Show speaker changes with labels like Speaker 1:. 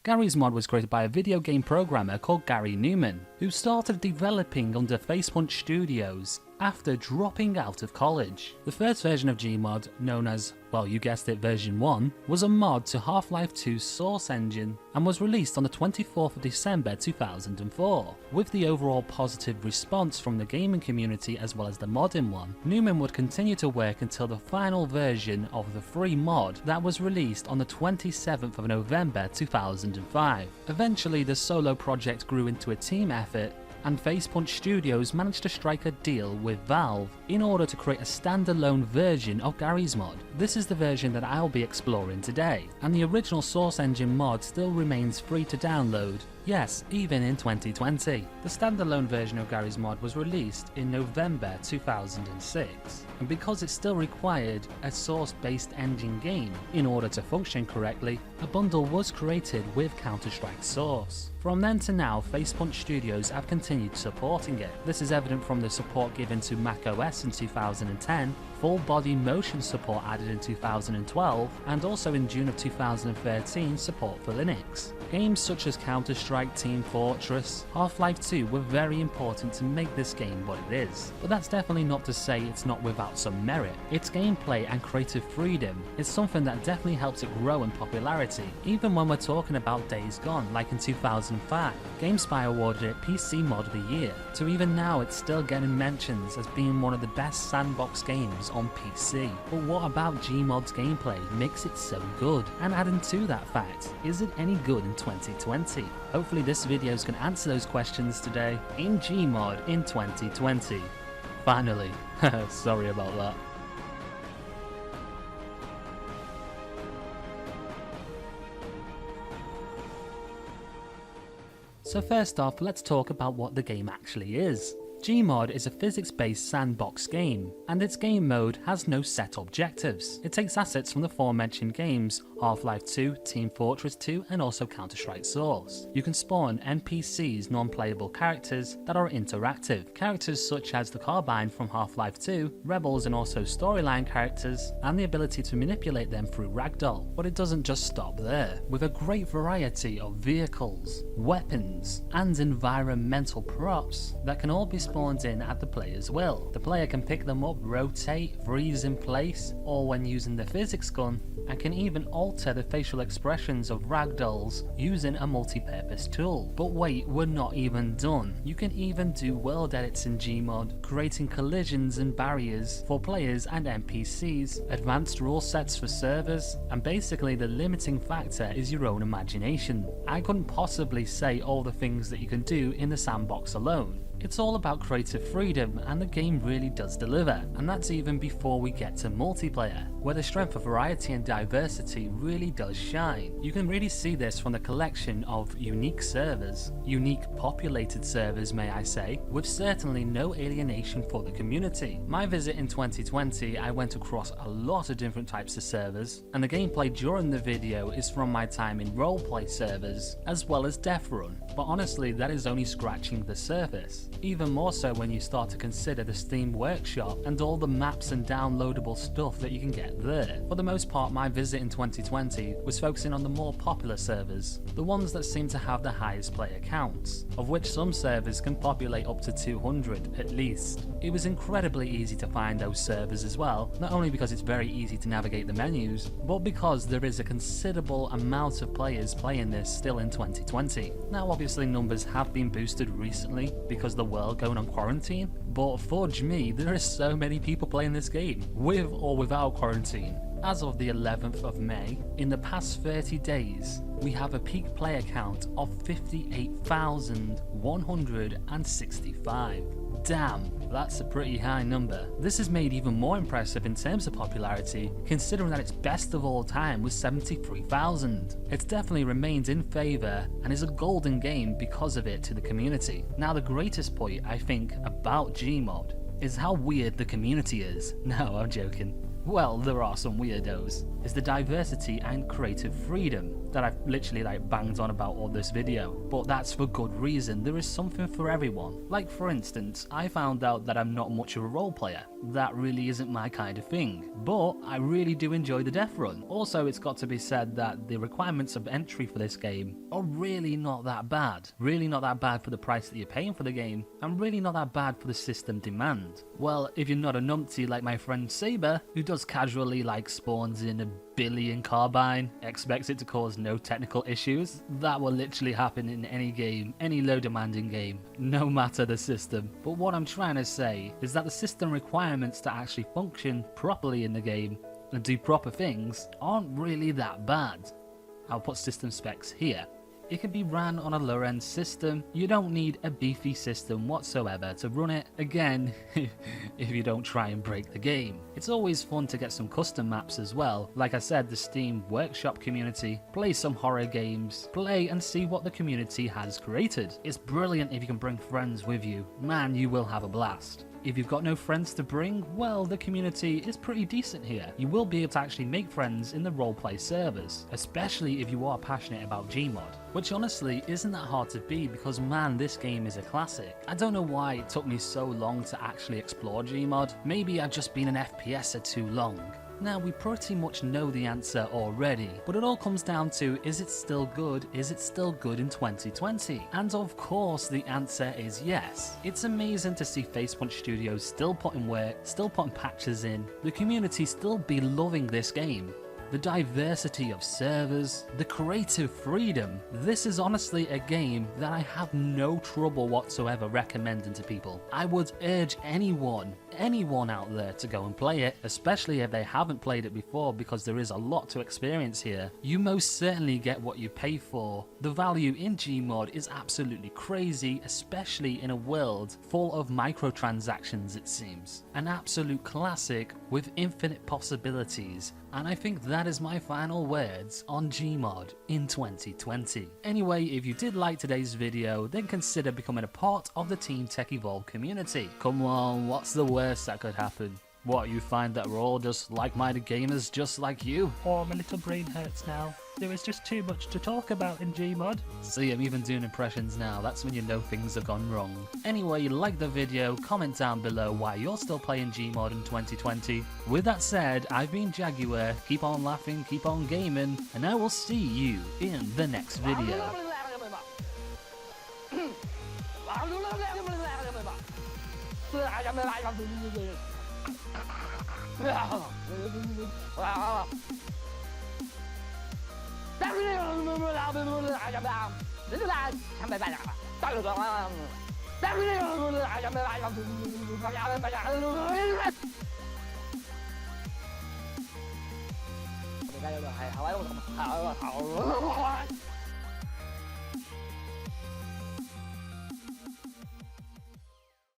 Speaker 1: Garry's Mod was created by a video game programmer called Garry Newman, who started developing under Facepunch Studios after dropping out of college. The first version of Gmod, known as, well, you guessed it, version 1, was a mod to Half-Life 2's source engine and was released on the 24th of December 2004. With the overall positive response from the gaming community as well as the modding one, Newman would continue to work until the final version of the free mod that was released on the 27th of November 2005. Eventually, the solo project grew into a team effort, and Facepunch Studios managed to strike a deal with Valve in order to create a standalone version of Garry's Mod. This is the version that I'll be exploring today, and the original Source Engine mod still remains free to download, yes, even in 2020. The standalone version of Garry's Mod was released in November 2006, and because it still required a source-based engine game in order to function correctly, a bundle was created with Counter-Strike Source. From then to now, Facepunch Studios have continued supporting it. This is evident from the support given to macOS in 2010, full body motion support added in 2012, and also in June of 2013 support for Linux. Games such as Counter-Strike, Team Fortress, Half-Life 2 were very important to make this game what it is. But that's definitely not to say it's not without some merit. Its gameplay and creative freedom is something that definitely helps it grow in popularity, even when we're talking about days gone, like in 2005. GameSpy awarded it PC Mod of the Year, to even now it's still getting mentions as being one of the best sandbox games on PC. But what about Gmod's gameplay makes it so good? And adding to that fact, is it any good in 2020? Hopefully this video is going to answer those questions today in Gmod in 2020. Finally. Sorry about that. So first off, let's talk about what the game actually is. Gmod is a physics-based sandbox game, and its game mode has no set objectives. It takes assets from the aforementioned games, Half-Life 2, Team Fortress 2, and also Counter-Strike Source. You can spawn NPCs, non-playable characters, that are interactive. Characters such as the Carbine from Half-Life 2, Rebels and also storyline characters, and the ability to manipulate them through ragdoll. But it doesn't just stop there. With a great variety of vehicles, weapons, and environmental props that can all be spawned in at the player's will. The player can pick them up, rotate, freeze in place, or when using the physics gun, and can even alter the facial expressions of ragdolls using a multi-purpose tool. But wait, we're not even done. You can even do world edits in Gmod, creating collisions and barriers for players and NPCs, advanced rule sets for servers, and basically the limiting factor is your own imagination. I couldn't possibly say all the things that you can do in the sandbox alone. It's all about creative freedom, and the game really does deliver, and that's even before we get to multiplayer, where the strength of variety and diversity really does shine. You can really see this from the collection of unique servers, unique populated servers may I say, with certainly no alienation for the community. My visit in 2020, I went across a lot of different types of servers, and the gameplay during the video is from my time in roleplay servers, as well as Death Run, but honestly that is only scratching the surface. Even more so when you start to consider the Steam Workshop and all the maps and downloadable stuff that you can get there. For the most part, my visit in 2020 was focusing on the more popular servers, the ones that seem to have the highest player counts, of which some servers can populate up to 200 at least. It was incredibly easy to find those servers as well, not only because it's very easy to navigate the menus, but because there is a considerable amount of players playing this still in 2020. Now obviously numbers have been boosted recently because the world going on quarantine, but fudge me, there are so many people playing this game, with or without quarantine. As of the 11th of May, in the past 30 days, we have a peak player count of 58,165. Damn, that's a pretty high number. This is made even more impressive in terms of popularity, considering that its best of all time was 73,000. It definitely remains in favour and is a golden game because of it to the community. Now the greatest point I think about Gmod is how weird the community is. No, I'm joking. Well, there are some weirdos. Is the diversity and creative freedom. that I've literally like banged on about all this video, but that's for good reason. There is something for everyone. Like for instance, I found out that I'm not much of a role player. That really isn't my kind of thing, but I really do enjoy the death run. Also, it's got to be said that the requirements of entry for this game are really not that bad. Really not that bad for the price that you're paying for the game, and really not that bad for the system demand. Well, if you're not a numpty like my friend Saber, who does casually like spawns in a billion carbine, expects it to cause no technical issues, that will literally happen in any game, any low demanding game, no matter the system. But what I'm trying to say is that the system requirements to actually function properly in the game and do proper things aren't really that bad. I'll put system specs here. It can be ran on a lower end system. You don't need a beefy system whatsoever to run it, again, if you don't try and break the game. It's always fun to get some custom maps as well. Like I said, the Steam Workshop community, play some horror games, play and see what the community has created. It's brilliant if you can bring friends with you. Man, you will have a blast. If you've got no friends to bring, well, the community is pretty decent here. You will be able to actually make friends in the roleplay servers, especially if you are passionate about Gmod, which honestly isn't that hard to be because man, this game is a classic. I don't know why it took me so long to actually explore Gmod. Maybe I've just been an FPSer too long. Now, we pretty much know the answer already, but it all comes down to, is it still good? Is it still good in 2020? And of course, the answer is yes. It's amazing to see Facepunch Studios still putting work, still putting patches in, the community still be loving this game. The diversity of servers, the creative freedom. This is honestly a game that I have no trouble whatsoever recommending to people. I would urge anyone out there to go and play it, especially if they haven't played it before, because there is a lot to experience here. You most certainly get what you pay for. The value in Gmod is absolutely crazy, especially in a world full of microtransactions, it seems. An absolute classic with infinite possibilities. And I think that is my final words on Gmod in 2020. Anyway, if you did like today's video, then consider becoming a part of the Team Tech Evolve community. Come on, what's the worst that could happen? What, you find that we're all just like-minded gamers just like you?
Speaker 2: Oh, my little brain hurts now. There is just too much to talk about in Gmod.
Speaker 1: See, I'm even doing impressions now. That's when you know things have gone wrong. Anyway, like the video, comment down below why you're still playing Gmod in 2020. With that said, I've been Jaguar. Keep on laughing, keep on gaming, and I will see you in the next video.
Speaker 3: Hãy subscribe cho kênh Ghiền Mì Gõ để không bỏ lỡ những video hấp dẫn.